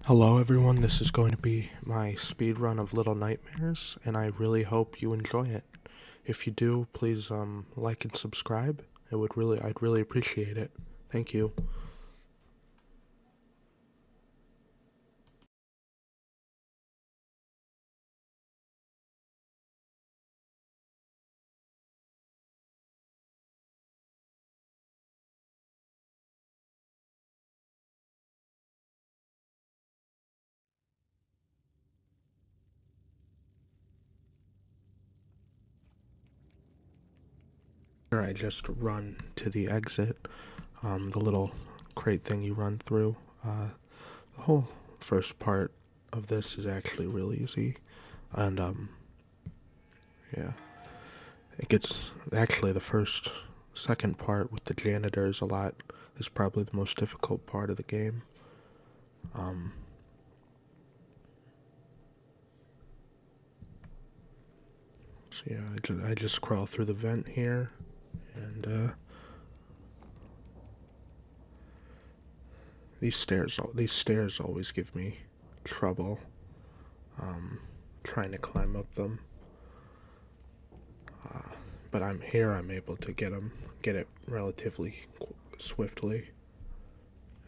Hello everyone, this is going to be my speed run of Little Nightmares, and I really hope you enjoy it. If you do, please like and subscribe. I'd really appreciate it. Thank you. Here I just run to the exit, the little crate thing you run through. The whole first part of this is actually real easy, and yeah, it gets actually second part with the janitors is probably the most difficult part of the game. Um, so yeah, I just crawl through the vent here, and these stairs always give me trouble. Um, Trying to climb up them, but I'm able to get it relatively swiftly,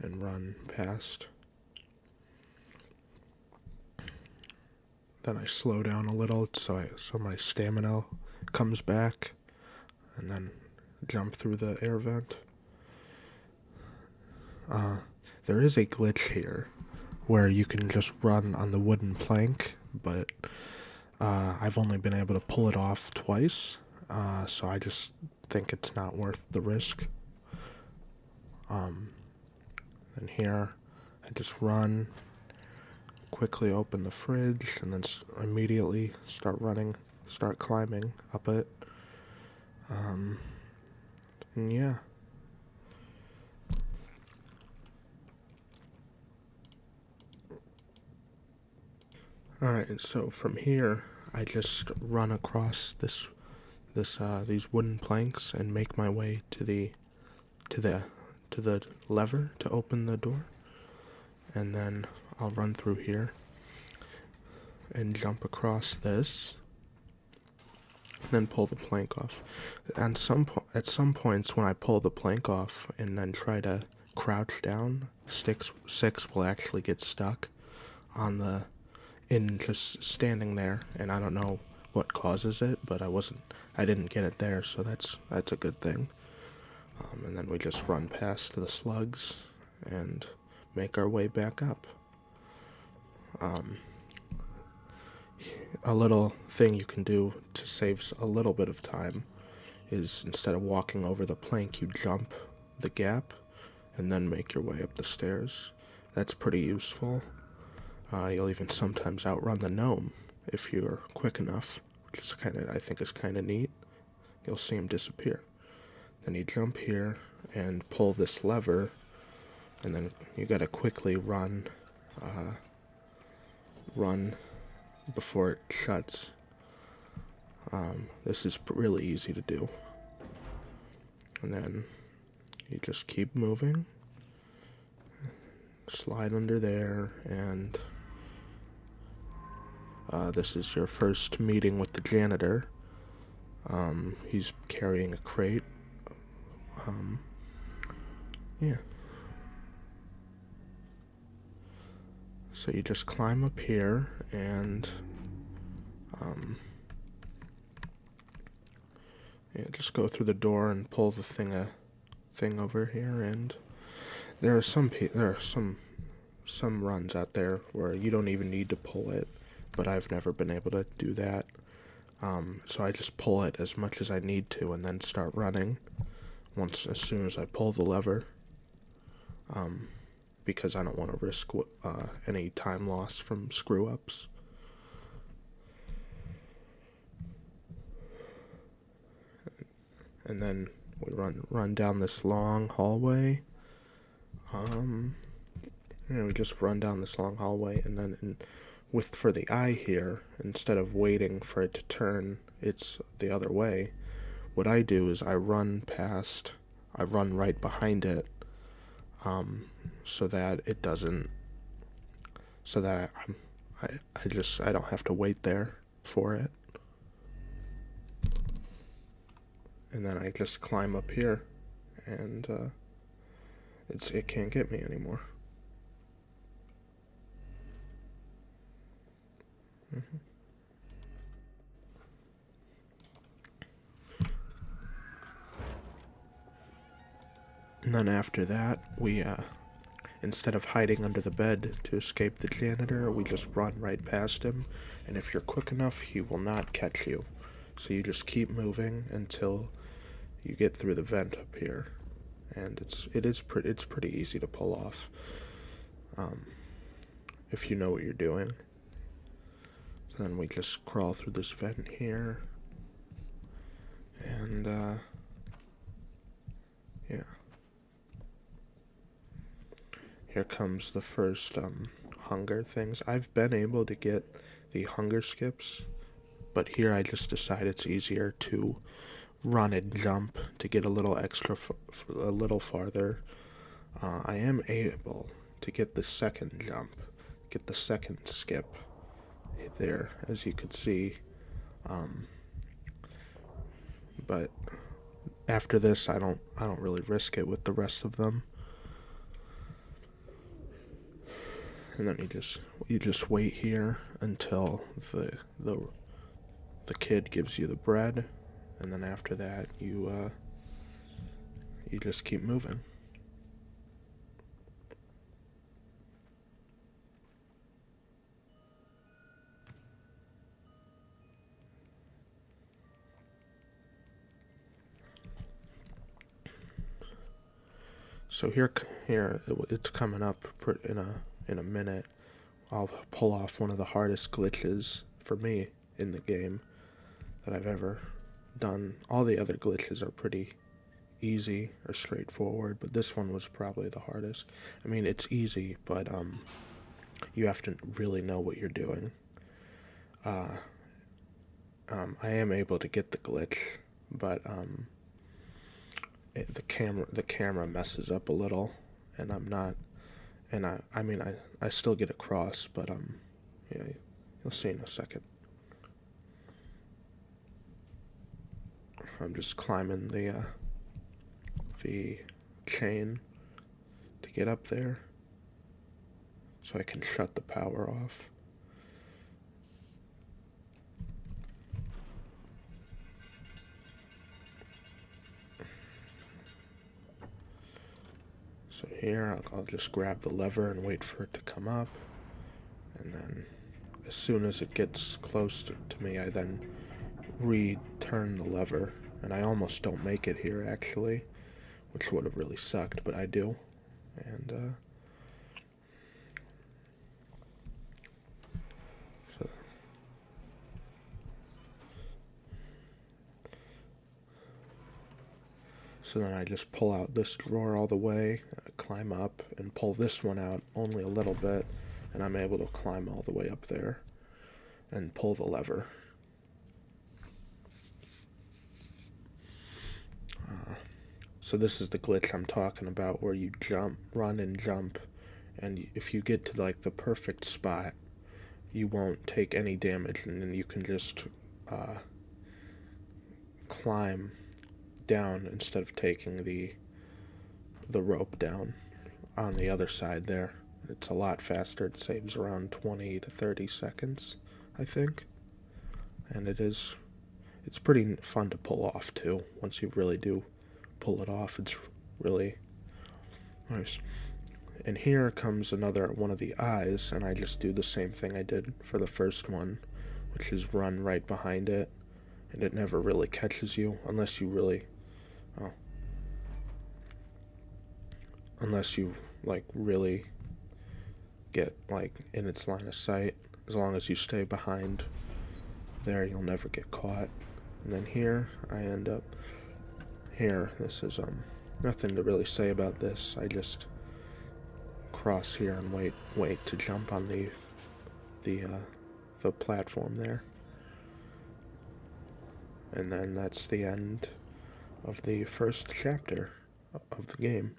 and run past. Then I slow down a little so my stamina comes back, and then jump through the air vent. There is a glitch here where you can just run on the wooden plank, but I've only been able to pull it off twice, so I just think it's not worth the risk. And here, I just run, quickly open the fridge, and then immediately start climbing up it. And yeah. Alright, so from here, I just run across these wooden planks and make my way to the lever to open the door, and then I'll run through here and jump across this, and then pull the plank off. At some points when I pull the plank off and then try to crouch down, six will actually get stuck in just standing there, and I don't know what causes it, but I didn't get it there, so that's a good thing. And then we just run past the slugs and make our way back up. A little thing you can do to save a little bit of time is, instead of walking over the plank, you jump the gap and then make your way up the stairs. That's pretty useful. You'll even sometimes outrun the gnome if you're quick enough, which is I think is kind of neat. You'll see him disappear. Then you jump here and pull this lever, and then you gotta quickly run before it shuts. This is really easy to do. And then you just keep moving, slide under there, and this is your first meeting with the janitor. He's carrying a crate. Yeah. So you just climb up here and just go through the door and pull the thing over here. And there are some runs out there where you don't even need to pull it, but I've never been able to do that. So I just pull it as much as I need to and then start running as soon as I pull the lever, because I don't want to risk any time loss from screw-ups. And then we run down this long hallway. We just run down this long hallway, and then for the eye here, instead of waiting for it to turn, it's the other way. What I do is I run right behind it, so that it doesn't so that I don't have to wait there for it. And then I just climb up here, and it can't get me anymore. And then after that, we instead of hiding under the bed to escape the janitor, we just run right past him, and if you're quick enough, he will not catch you. So you just keep moving until you get through the vent up here, and it's pretty easy to pull off, if you know what you're doing. So then we just crawl through this vent here, and yeah. Here comes the first hunger things. I've been able to get the hunger skips, but here I just decide it's easier to run and jump to get a little extra, a little farther. I am able to get the second jump, get the second skip there, as you could see. But after this, I don't really risk it with the rest of them. And then you just wait here until the kid gives you the bread, and then after that you just keep moving. So here it's coming up in a minute. I'll pull off one of the hardest glitches for me in the game that I've ever done. All the other glitches are pretty easy or straightforward, but this one was probably the hardest. I mean, it's easy, but you have to really know what you're doing. I am able to get the glitch, but the camera messes up a little, and I'm not. And I still get across, but yeah, you'll see in a second. I'm just climbing the chain to get up there, so I can shut the power off. So here, I'll just grab the lever and wait for it to come up, and then as soon as it gets close to me, I then return the lever, and I almost don't make it here, actually, which would have really sucked, but I do, and so then I just pull out this drawer all the way, climb up, and pull this one out only a little bit, and I'm able to climb all the way up there and pull the lever. So this is the glitch I'm talking about, where you run and jump, and if you get to like the perfect spot, you won't take any damage, and then you can just climb down instead of taking the rope down on the other side there. It's a lot faster. It saves around 20 to 30 seconds, I think. And it's pretty fun to pull off too. Once you really do pull it off, it's really nice. And here comes another one of the eyes, and I just do the same thing I did for the first one, which is run right behind it, and it never really catches you unless you really like really get like in its line of sight. As long as you stay behind there, you'll never get caught. And then here I end up here. This is nothing to really say about this. I just cross here and wait to jump on the platform there, and then that's the end of the first chapter of the game.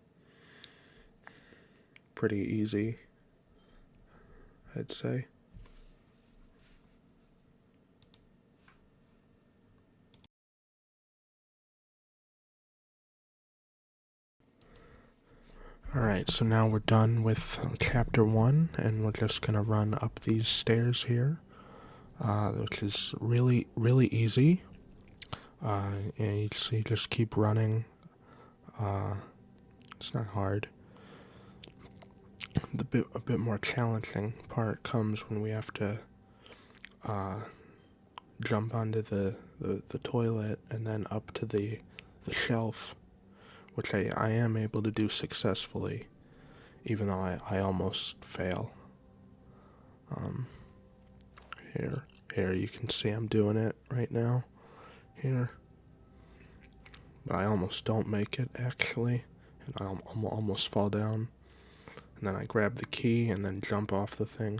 Pretty easy. I'd say. Alright, so now we're done with chapter 1, and we're just gonna run up these stairs here, which is really, really easy. And you just keep running. It's not hard. A bit more challenging part comes when we have to jump onto the toilet and then up to the shelf, which I am able to do successfully, even though I almost fail. Here you can see I'm doing it right now. Here. But I almost don't make it, actually, and I almost fall down. And then I grab the key and then jump off the thing.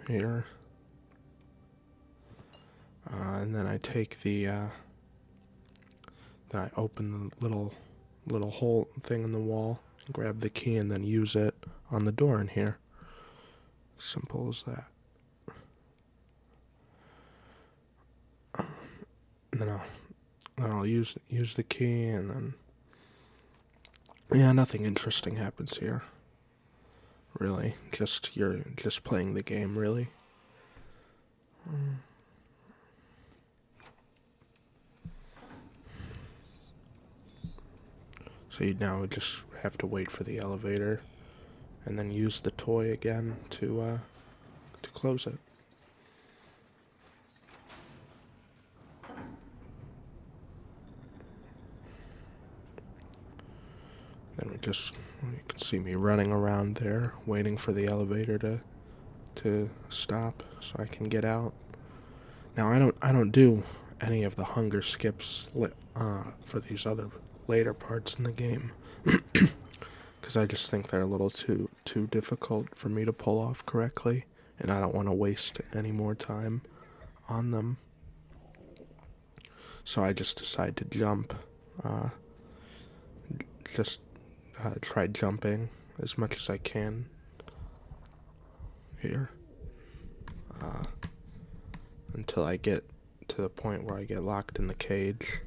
Here. And then I take then I open the little hole thing in the wall, grab the key, and then use it on the door in here. Simple as that. And then I'll use the key, and then nothing interesting happens here. Really, you're just playing the game, really. So you now just have to wait for the elevator, and then use the toy again to close it. Then you can see me running around there, waiting for the elevator to stop so I can get out. Now I don't do any of the hunger skips for these other later parts in the game, because I just think they're a little too difficult for me to pull off correctly, and I don't want to waste any more time on them. So I just decide to jump. Try jumping as much as I can here, until I get to the point where I get locked in the cage.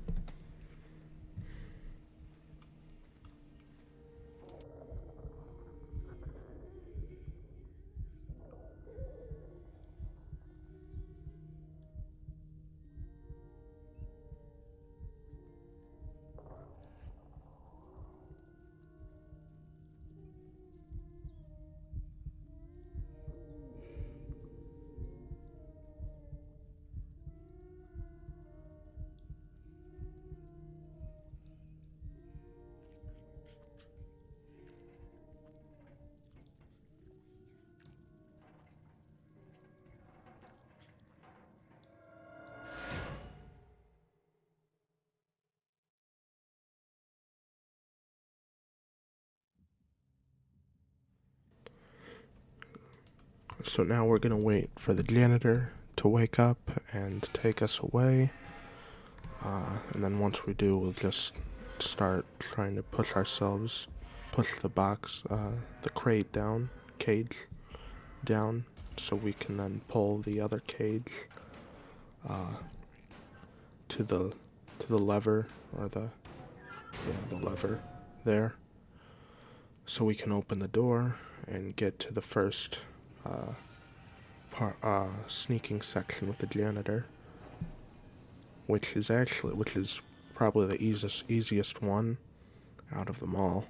So now we're gonna wait for the janitor to wake up and take us away. And then once we do, we'll just start trying to push the box, the cage down, so we can then pull the other cage to the lever, or the lever there, so we can open the door and get to the first sneaking section with the janitor, which is probably the easiest one out of them all.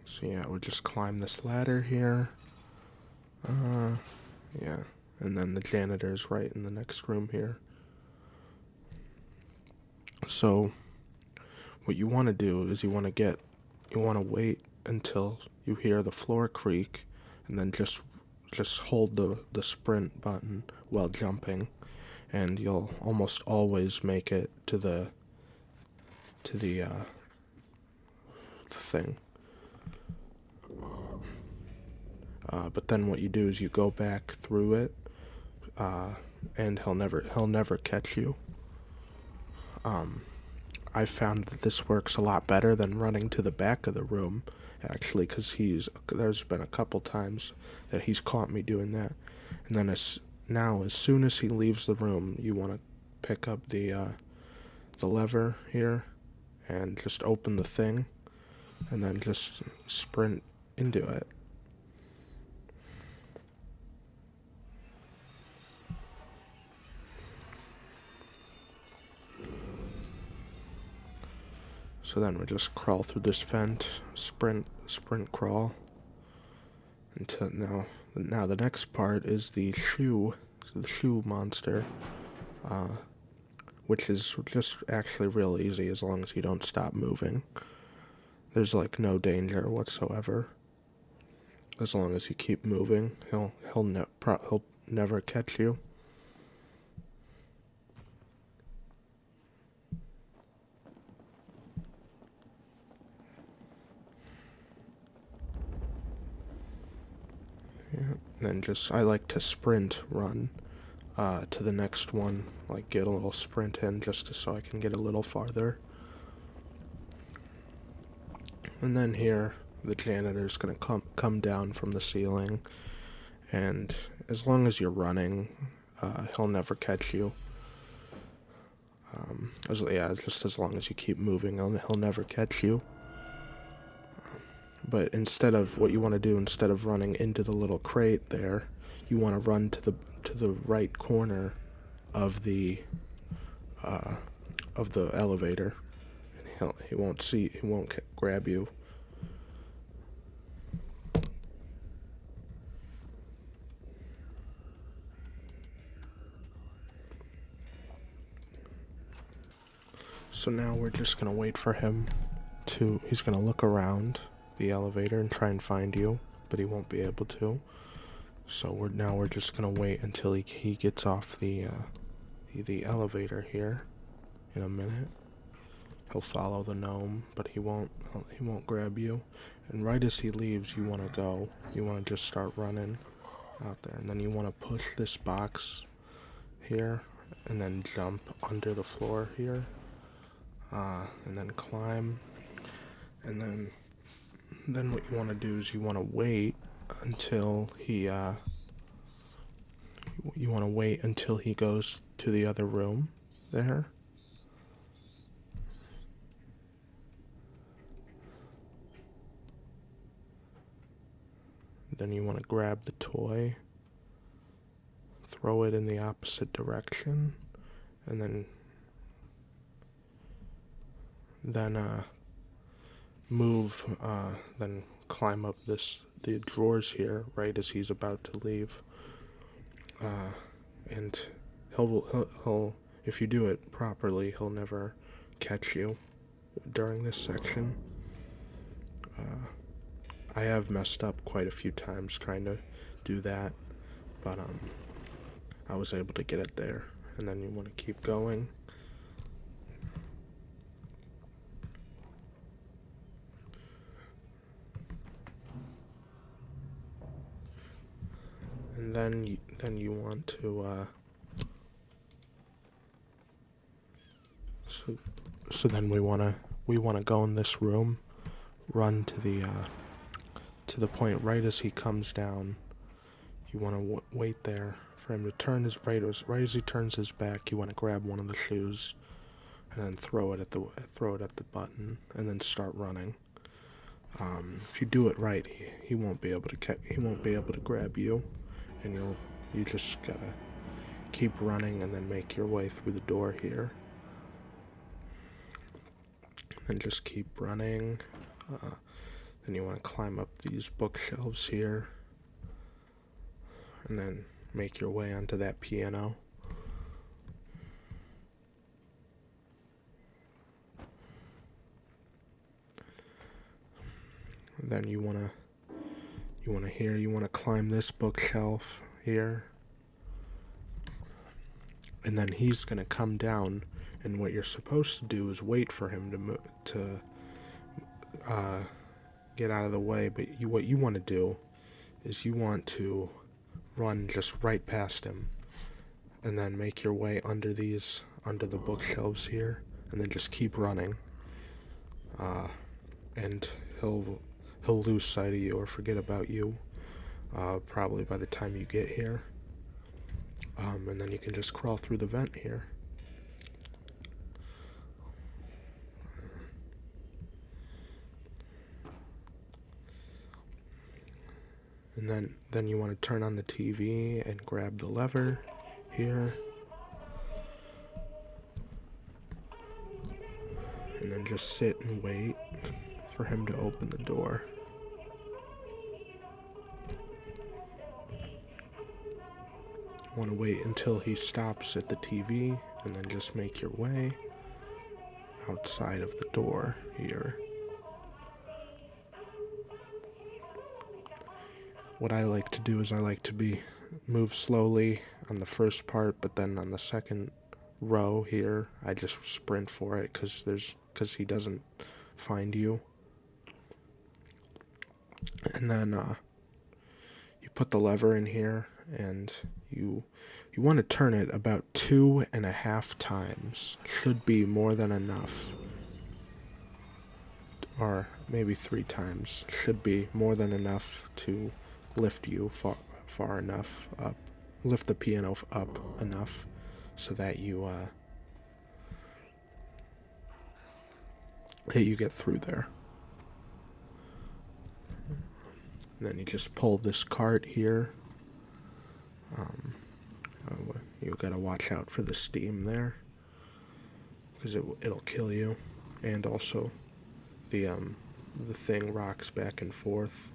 So yeah, we just climb this ladder here. And then the janitor's right in the next room here. So what you want to do is you want to wait until you hear the floor creak, and then just hold the sprint button while jumping, and you'll almost always make it to the thing. But then what you do is you go back through it, and he'll never catch you. I found that this works a lot better than running to the back of the room, actually, because there's been a couple times that he's caught me doing that. And then as soon as he leaves the room, you want to pick up the lever here and just open the thing, and then just sprint into it. So then we just crawl through this vent, sprint, crawl. Until now the next part is the shoe monster, which is just actually real easy as long as you don't stop moving. There's like no danger whatsoever. As long as you keep moving, he'll never catch you. And then I like to sprint run to the next one, like get a little sprint in so I can get a little farther. And then here, the janitor's gonna come down from the ceiling, and as long as you're running, he'll never catch you. Just as long as you keep moving, he'll never catch you. But instead of running into the little crate there, you want to run to the right corner of the elevator, and he won't grab you. So now we're just gonna wait for him he's gonna look around the elevator and try and find you, but he won't be able to. So we're just gonna wait until he gets off the elevator here in a minute. He'll follow the gnome, but he won't grab you. And right as he leaves, you wanna just start running out there, and then you wanna push this box here, and then jump under the floor here, and then climb, and then what you want to do is you want to wait until he goes to the other room there. Then you want to grab the toy, throw it in the opposite direction, and then then climb up the drawers here right as he's about to leave. And he'll if you do it properly, he'll never catch you during this section. I have messed up quite a few times trying to do that, but I was able to get it there. And then you want to keep going. And then you want to so then we want to go in this room, run to the point right as he comes down. You want to wait there for him to turn right as he turns his back. You want to grab one of the shoes and then throw it at the button, and then start running. If you do it right, he won't be able to grab you, and you just gotta keep running and then make your way through the door here, and just keep running. Then you want to climb up these bookshelves here, and then make your way onto that piano. And then you want to climb this bookshelf here, and then he's gonna come down, and what you're supposed to do is wait for him to get out of the way. But what you want to do is you want to run just right past him, and then make your way under the bookshelves here, and then just keep running. And he'll lose sight of you or forget about you, probably by the time you get here. And then you can just crawl through the vent here. And then you want to turn on the TV and grab the lever here. And then just sit and wait for him to open the door. Want to wait until he stops at the TV, and then just make your way outside of the door here. What I like to do is I like to move slowly on the first part, but then on the second row here, I just sprint for it because he doesn't find you. And then you put the lever in here, and you want to turn it about 2.5 times. Should be more than enough. Or maybe 3 times. Should be more than enough to lift you far enough up. Lift the piano up enough so that you get through there. And then you just pull this cart here. You gotta watch out for the steam there, because it'll kill you. And also, the thing rocks back and forth,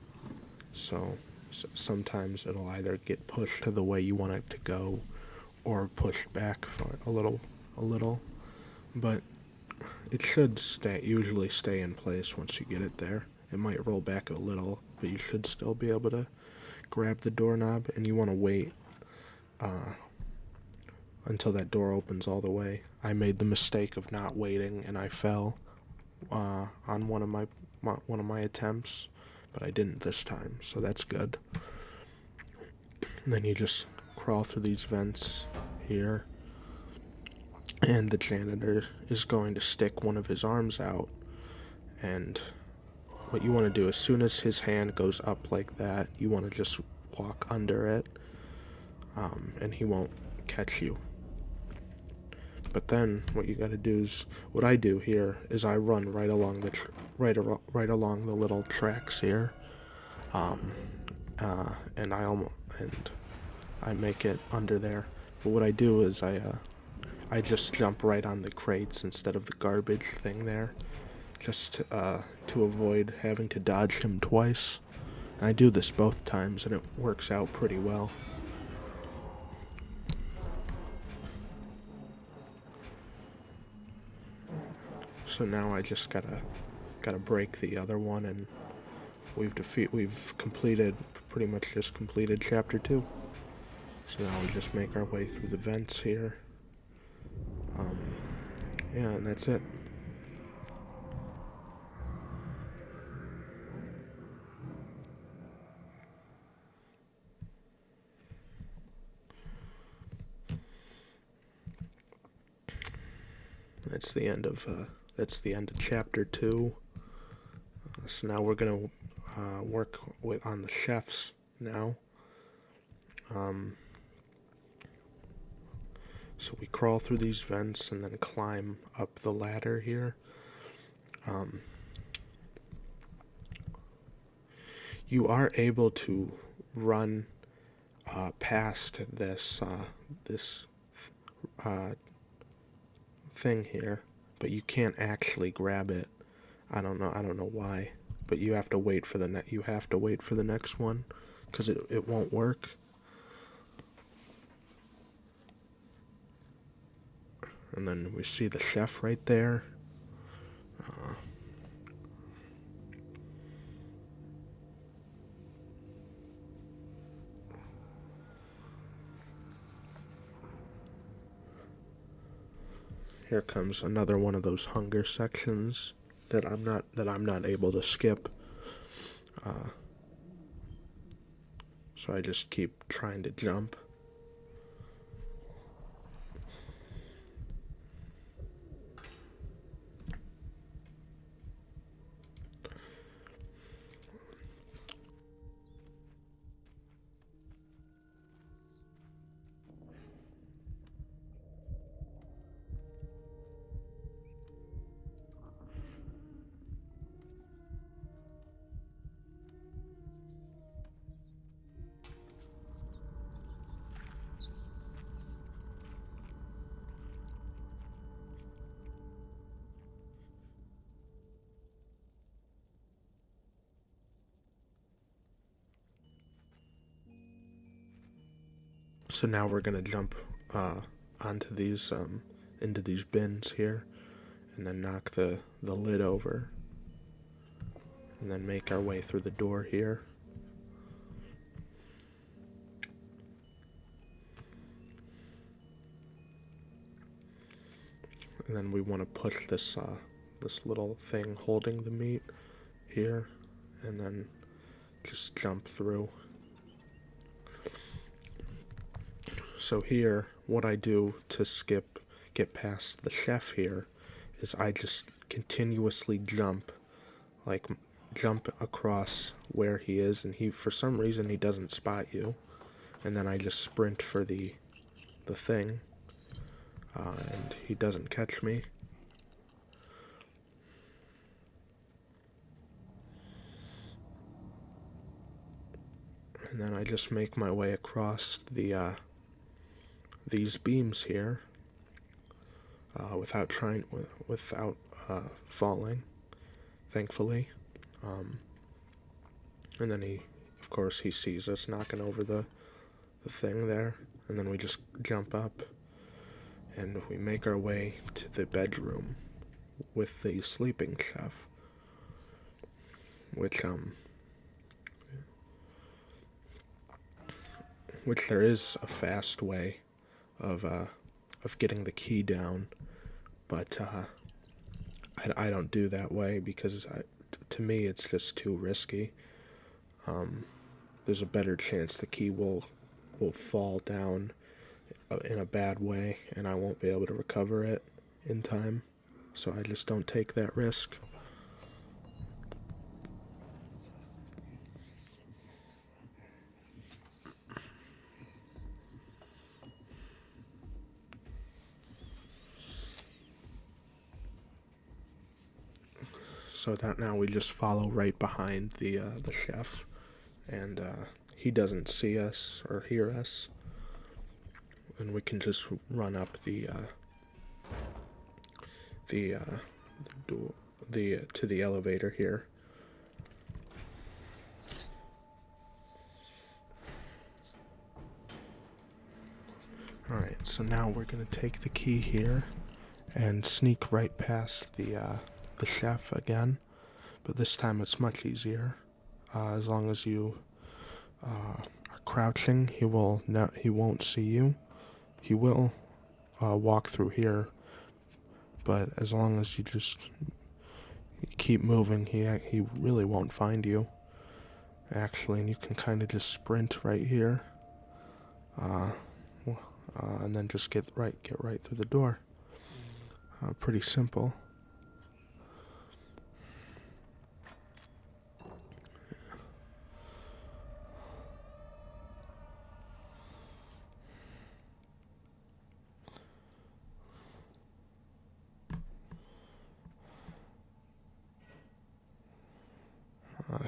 so sometimes it'll either get pushed to the way you want it to go, or pushed back for a little. But it should usually stay in place once you get it there. It might roll back a little, but you should still be able to grab the doorknob, and you want to wait until that door opens all the way. I made the mistake of not waiting, and I fell on one of my attempts, but I didn't this time, so that's good. And then you just crawl through these vents here, and the janitor is going to stick one of his arms out, and what you want to do, as soon as his hand goes up like that, you want to just walk under it, and he won't catch you. But then what you got to do is, what I do here is I run right along the right along the little tracks here, and I make it under there. But what I do is I just jump right on the crates instead of the garbage thing there, just to avoid having to dodge him twice. And I do this both times, and it works out pretty well. So now I just gotta break the other one, and we've pretty much just completed chapter 2. So now we just make our way through the vents here. Yeah, and that's it. That's the end of chapter 2. So now we're gonna work on the chefs now. So we crawl through these vents and then climb up the ladder here. You are able to run past this thing here, but you can't actually grab it. I don't know why, but you have to wait for the next one, because it won't work. And then we see the chef right there. Here comes another one of those hunger sections that I'm not able to skip. So I just keep trying to jump. So now we're gonna jump onto these into these bins here, and then knock the lid over, and then make our way through the door here. And then we want to push this this little thing holding the meat here, and then just jump through. So here, what I do to get past the chef here, is I just continuously jump across where he is, and for some reason he doesn't spot you, and then I just sprint for the thing, and he doesn't catch me. And then I just make my way across these beams here, without falling, thankfully. And then of course, he sees us knocking over the thing there, and then we just jump up, and we make our way to the bedroom with the sleeping chef, which there is a fast way of getting the key down, but I don't do that way because to me it's just too risky. There's a better chance the key will fall down in a bad way, and I won't be able to recover it in time. So I just don't take that risk. So that now we just follow right behind the chef, and he doesn't see us or hear us, and we can just run up to the elevator here. Alright, so now we're gonna take the key here and sneak right past the chef again, but this time it's much easier. As long as you are crouching, he won't see you. He will walk through here, but as long as you just keep moving, he really won't find you. Actually, and you can kind of just sprint right here, and then just get right through the door. Pretty simple.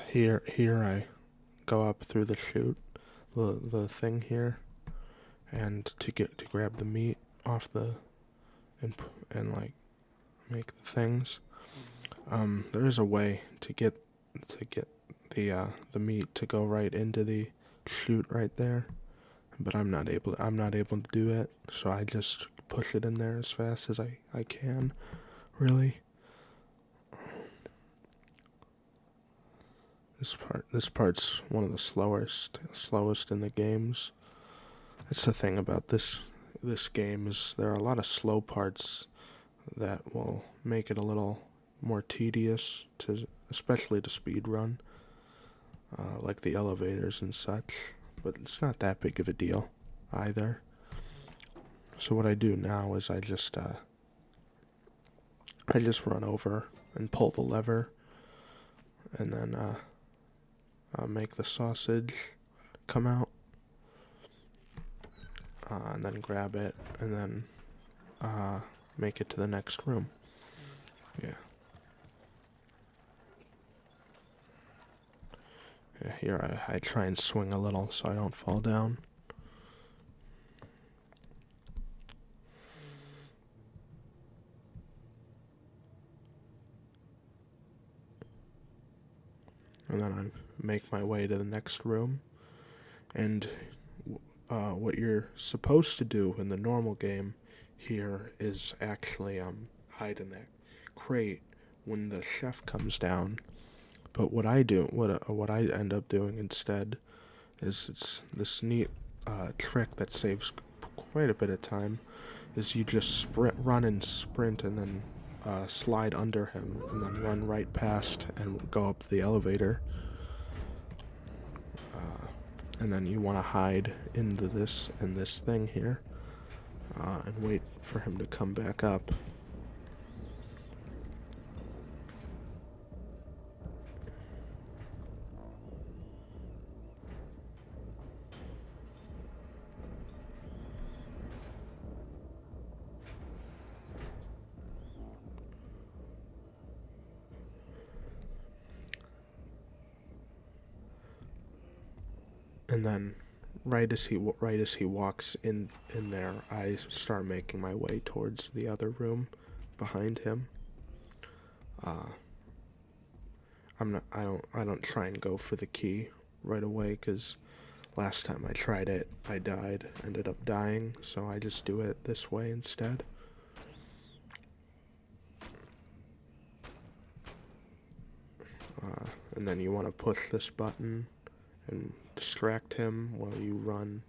Here I go up through the chute, the thing here, and to grab the meat off and like make the things. There is a way to get the meat to go right into the chute right there, but I'm not able to do it, so I just push it in there as fast as I can, really. This part's one of the slowest in the games. That's the thing about this game, is there are a lot of slow parts that will make it a little more tedious, especially to speedrun, like the elevators and such, but it's not that big of a deal either. So what I do now is I just run over and pull the lever, and then make the sausage come out, and then grab it, and then make it to the next room. Yeah. Here I try and swing a little so I don't fall down. And then I make my way to the next room, and what you're supposed to do in the normal game here is actually hide in that crate when the chef comes down. But what I end up doing instead is it's this neat trick that saves quite a bit of time. Is you just run and sprint, and then slide under him, and then run right past and go up the elevator. And then you want to hide into this thing here, and wait for him to come back up. And then right as he walks in there, I start making my way towards the other room behind him. I don't try and go for the key right away, cuz last time I tried it, I ended up dying, so I just do it this way instead. And then you want to push this button and distract him while you run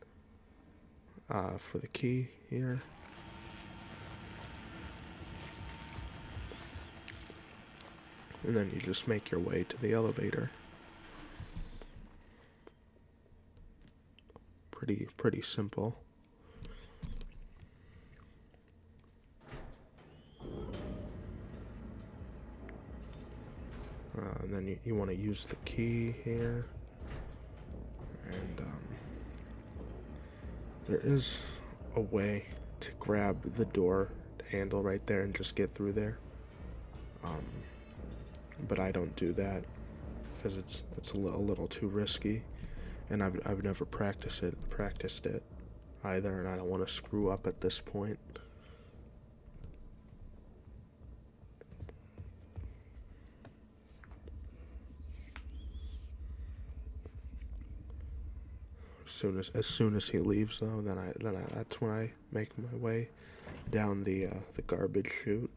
for the key here. And then you just make your way to the elevator. Pretty simple. And then you want to use the key here. And there is a way to grab the door handle right there and just get through there. But I don't do that because it's a little too risky, and I've never practiced it either, and I don't want to screw up at this point. As soon as he leaves, though, that's when I make my way down the garbage chute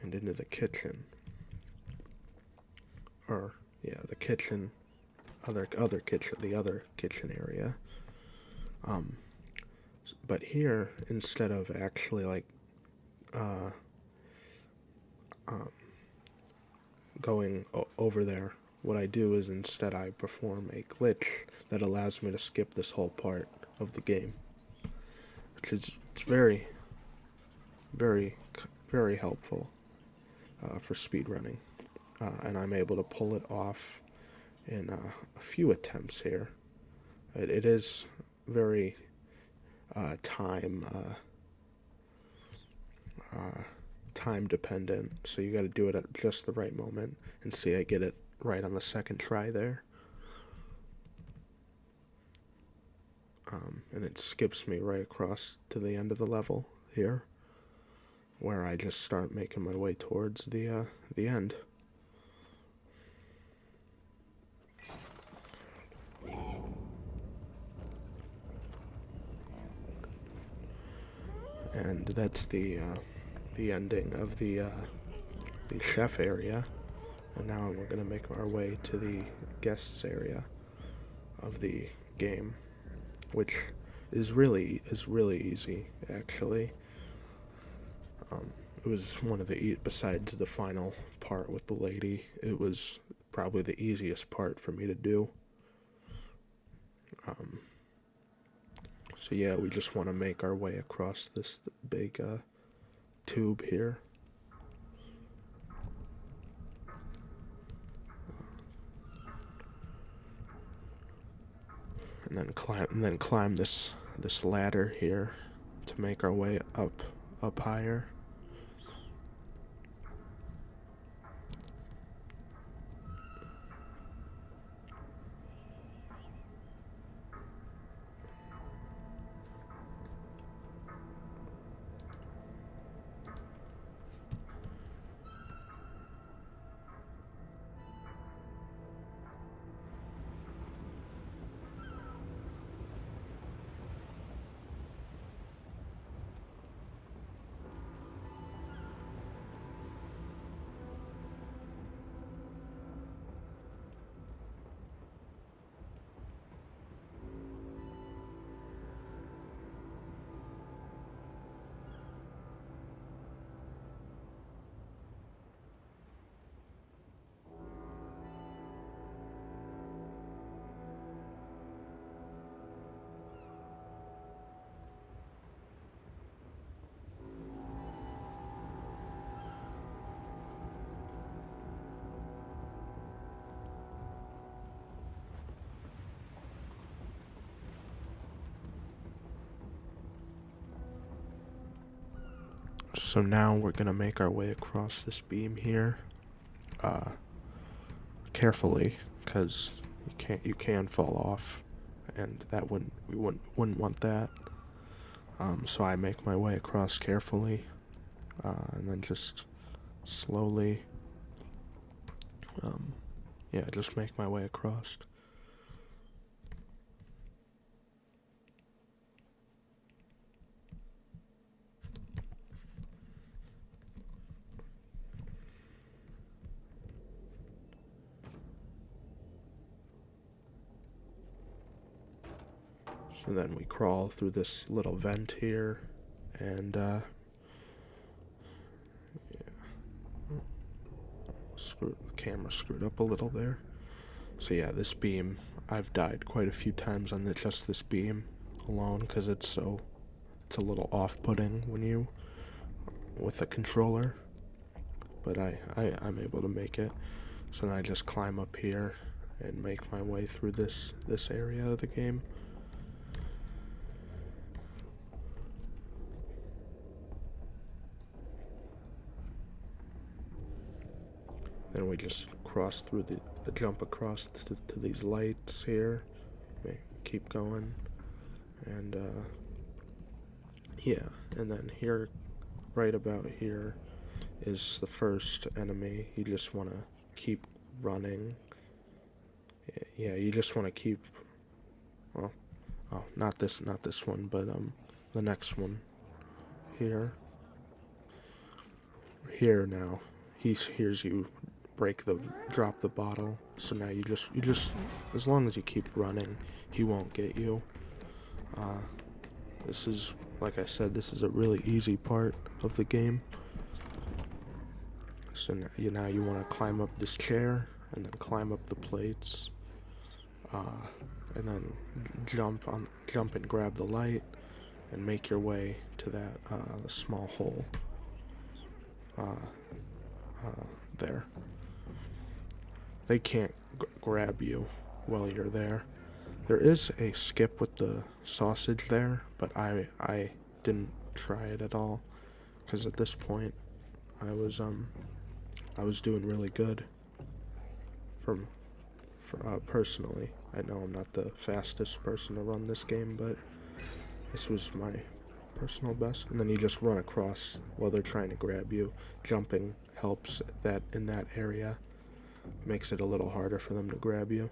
and into the kitchen. Or yeah, the kitchen, the other kitchen area. But here, instead of actually like going over there, what I do is instead I perform a glitch that allows me to skip this whole part of the game, which is it's very helpful for speedrunning, and I'm able to pull it off in a few attempts here. It is very time dependent, so you got to do it at just the right moment. And see, I get it right on the second try there. And it skips me right across to the end of the level here, where I just start making my way towards the end. And that's the ending of the chef area. And now we're gonna make our way to the guests area of the game, which is really easy actually. It was one of the besides the final part with the lady, it was probably the easiest part for me to do. So yeah, we just want to make our way across this big tube here. And then climb this ladder here to make our way up higher. So now we're gonna make our way across this beam here, carefully, because you can fall off, and we wouldn't want that. So I make my way across carefully, and then just slowly, just make my way across. So then we crawl through this little vent here, and the camera screwed up a little there. So yeah, this beam, I've died quite a few times on just this beam alone, because it's a little off-putting when you with the controller. But I'm able to make it. So then I just climb up here and make my way through this area of the game. Then we just cross through jump across to these lights here. Keep going. And, yeah. And then here, right about here, is the first enemy. You just want to keep running. Yeah, you just want to keep... Well, oh, not this one, but, the next one. Here. Here now. He hears you drop the bottle. So now you just, as long as you keep running, he won't get you. This is, like I said, this is a really easy part of the game. So now you want to climb up this chair, and then climb up the plates, and then jump and grab the light, and make your way to that the small hole there. They can't grab you while you're there. There is a skip with the sausage there, but I didn't try it at all, because at this point I was doing really good. Personally, I know I'm not the fastest person to run this game, but this was my personal best. And then you just run across while they're trying to grab you. Jumping helps in that area. Makes it a little harder for them to grab you.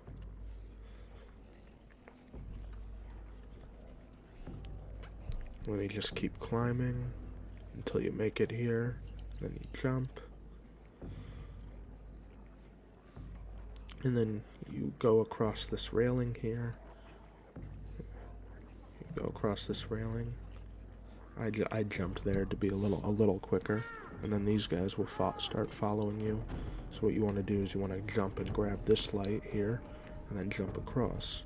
Then you just keep climbing until you make it here. Then you jump. And then you go across this railing here. You go across this railing. I jumped there to be a little quicker, and then these guys will start following you. So what you want to do is you want to jump and grab this light here, and then jump across.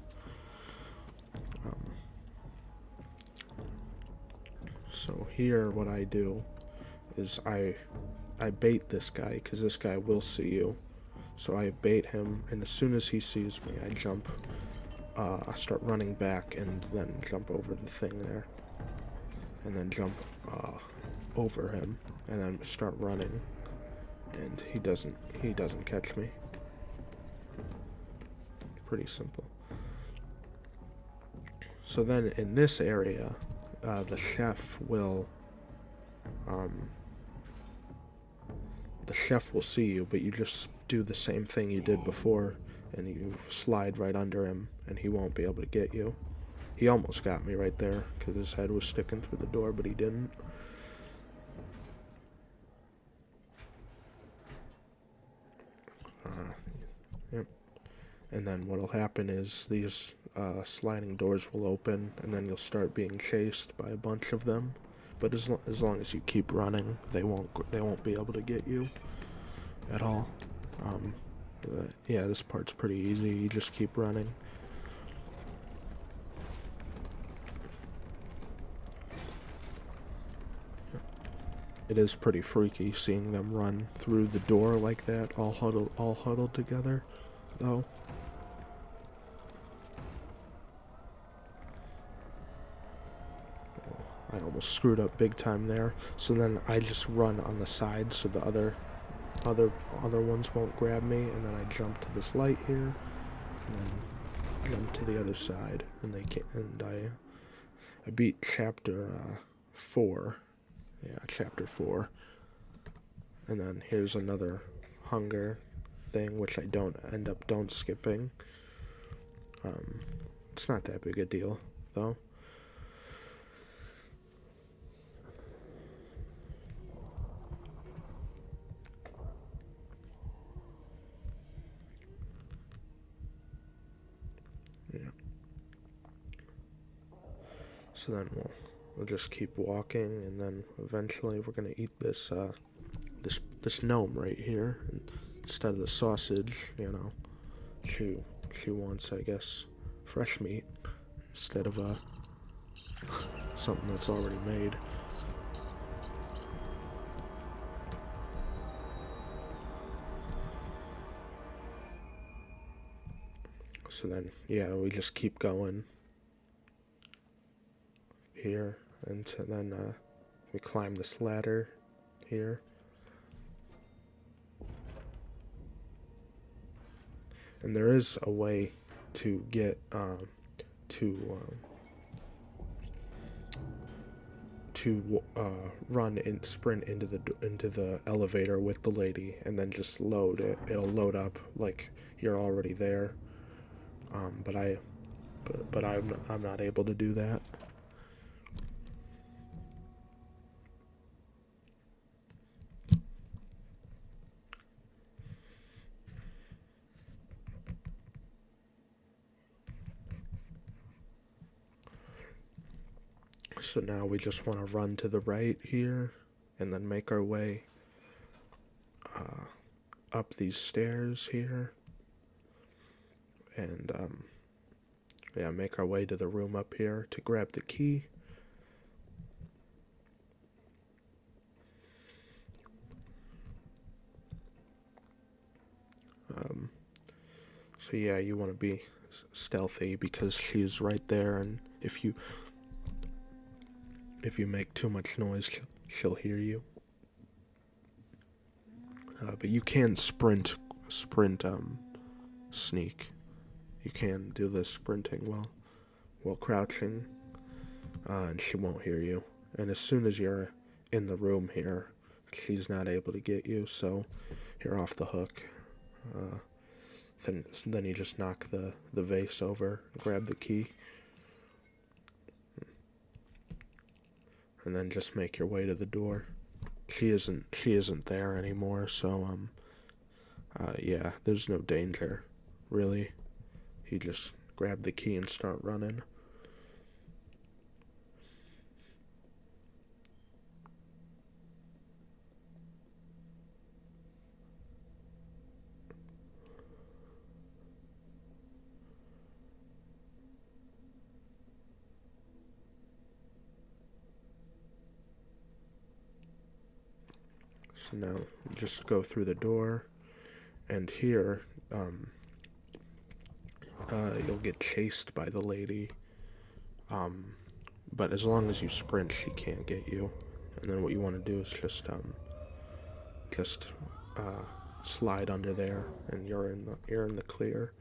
So here, what I do is I bait this guy, because this guy will see you. So I bait him, and as soon as he sees me, I jump. I start running back, and then jump over the thing there, and then jump over him, and then start running, and he doesn't catch me. Pretty simple. So then in this area, the chef will see you, but you just do the same thing you did before, and you slide right under him, and he won't be able to get you. He almost got me right there, because his head was sticking through the door, but he didn't. Yep. And then what'll happen is these sliding doors will open, and then you'll start being chased by a bunch of them. But as long as you keep running, they won't be able to get you at all. Yeah, this part's pretty easy. You just keep running. It is pretty freaky seeing them run through the door like that, all huddled together, though. I almost screwed up big time there. So then I just run on the side so the other ones won't grab me, and then I jump to this light here, and then jump to the other side, and they can't. And I beat chapter 4. Yeah, chapter 4. And then here's another hunger thing, which I don't skipping. It's not that big a deal, though. Yeah. So then we'll just keep walking, and then eventually we're gonna eat this this gnome right here, and instead of the sausage, she wants, I guess, fresh meat instead of something that's already made. So then, yeah, we just keep going here, and so then we climb this ladder here. And there is a way to get run and sprint into the elevator with the lady, and then just load it. It'll load up like you're already there. But I'm not able to do that. So now we just want to run to the right here, and then make our way up these stairs here, and yeah, make our way to the room up here to grab the key. So yeah, you want to be stealthy because she's right there, and if you make too much noise, she'll hear you. But you can sprint, sneak. You can do this sprinting while crouching, and she won't hear you. And as soon as you're in the room here, she's not able to get you, so you're off the hook. Then you just knock the vase over, grab the key, and then just make your way to the door. She isn't there anymore, so yeah, there's no danger, really. You just grab the key and start running. So now just go through the door, and here you'll get chased by the lady. But as long as you sprint, she can't get you. And then what you want to do is just slide under there, and you're in the clear.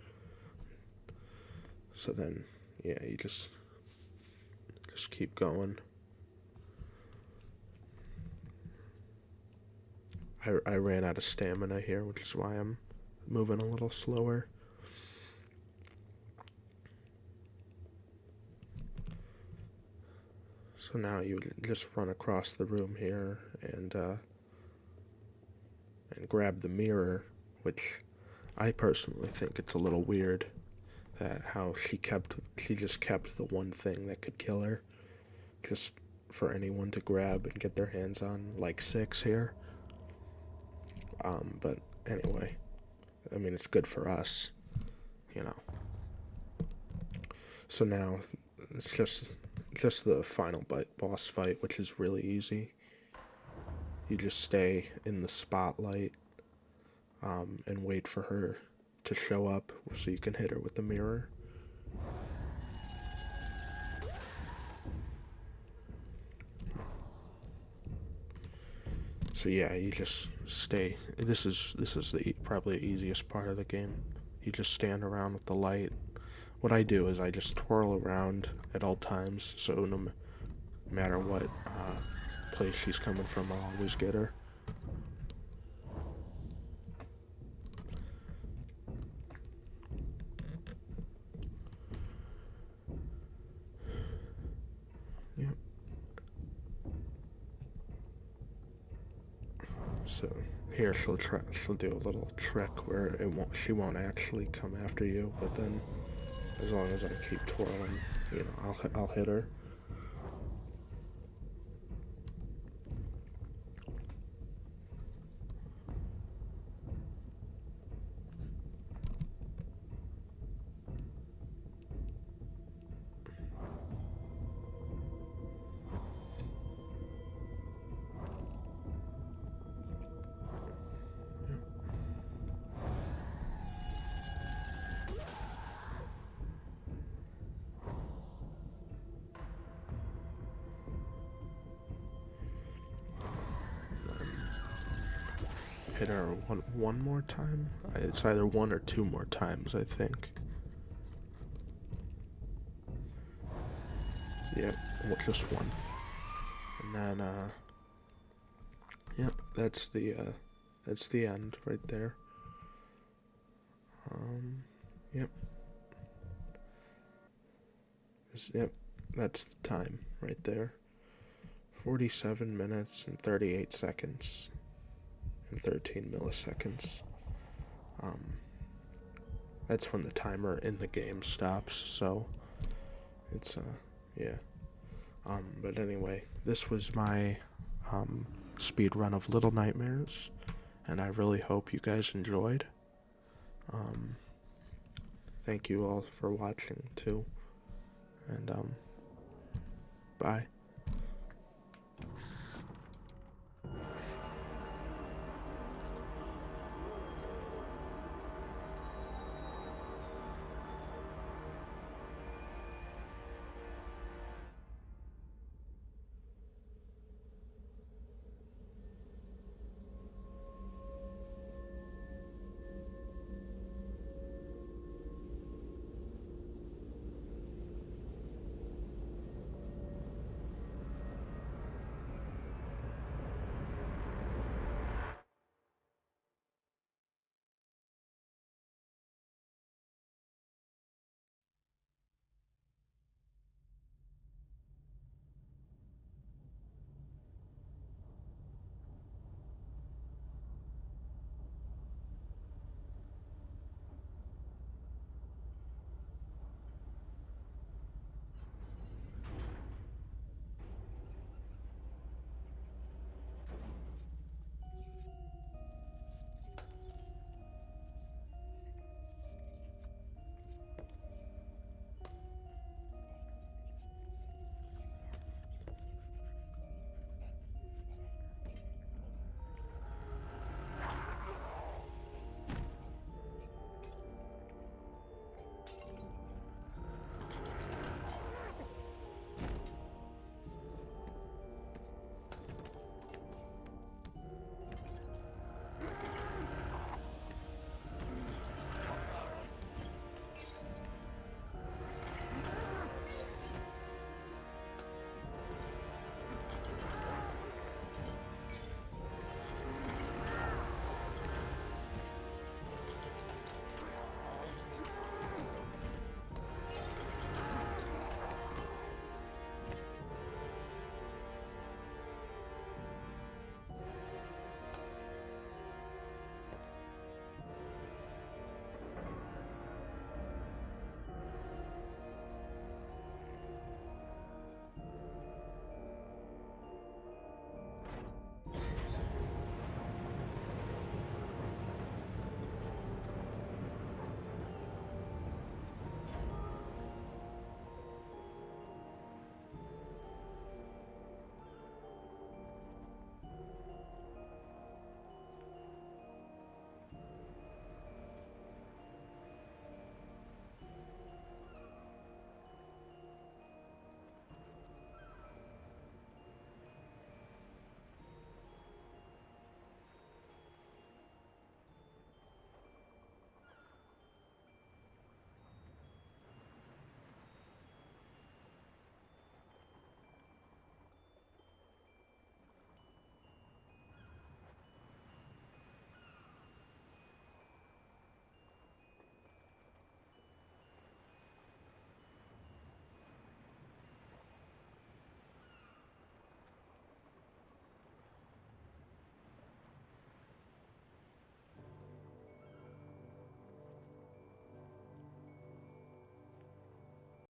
So then, yeah, you just keep going. I ran out of stamina here, which is why I'm moving a little slower. So now you just run across the room here and grab the mirror, which I personally think it's a little weird that how she just kept the one thing that could kill her, just for anyone to grab and get their hands on, like 6 here. But anyway, I mean, it's good for us, you know. So now it's just the final boss fight, which is really easy. You just stay in the spotlight and wait for her to show up so you can hit her with the mirror. So yeah, you just stay. This is probably the easiest part of the game. You just stand around with the light. What I do is I just twirl around at all times, so no matter what place she's coming from, I'll always get her. Yep. So here she'll do a little trick where she won't actually come after you, but then as long as I keep twirling, I'll hit her. Hit her one more time. It's either one or two more times, I think. Yep, just one. And then yep, that's the end right there. Yep. Yep, that's the time right there. 47 minutes and 38 seconds and 13 milliseconds. That's when the timer in the game stops, so it's yeah. But anyway, this was my speed run of Little Nightmares, and I really hope you guys enjoyed. Thank you all for watching too, and bye.